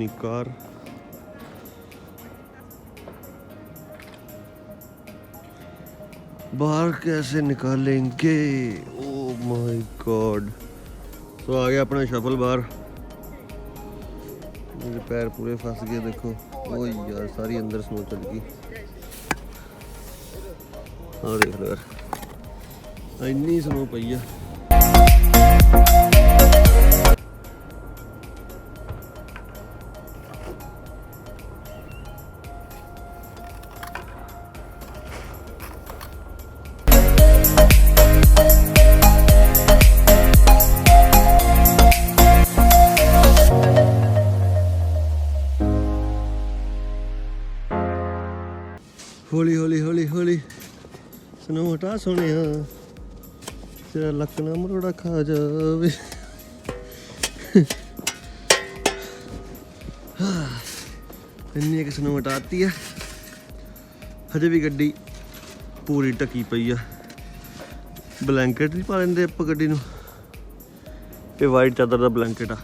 अपनी कार। बाहर कैसे निकालेंगे? Oh my God. तो आ गया अपना शफल बाहर। मेरे पैर पूरे फंस गए देखो। ओ यार सारी अंदर स्नो चल गई। हाँ देख लो यार इन्नी स्नो पई है। हौली हौली हौली हौली स्नो हटा सोने तेरा लक ना मरोड़ा खा जावे। इन्नी एक स्नो हटाती है। हजे भी गड्डी पूरी ढकी पई है। ब्लैंकेट नहीं पा लेंदे आप गड्डी नूं। ये वाइट चादर का blanket uh.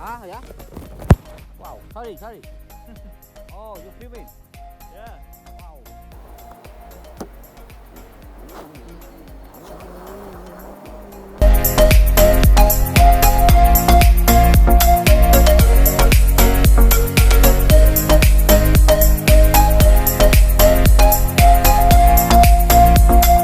Ah, yeah? Wow, sorry. Oh, you filming?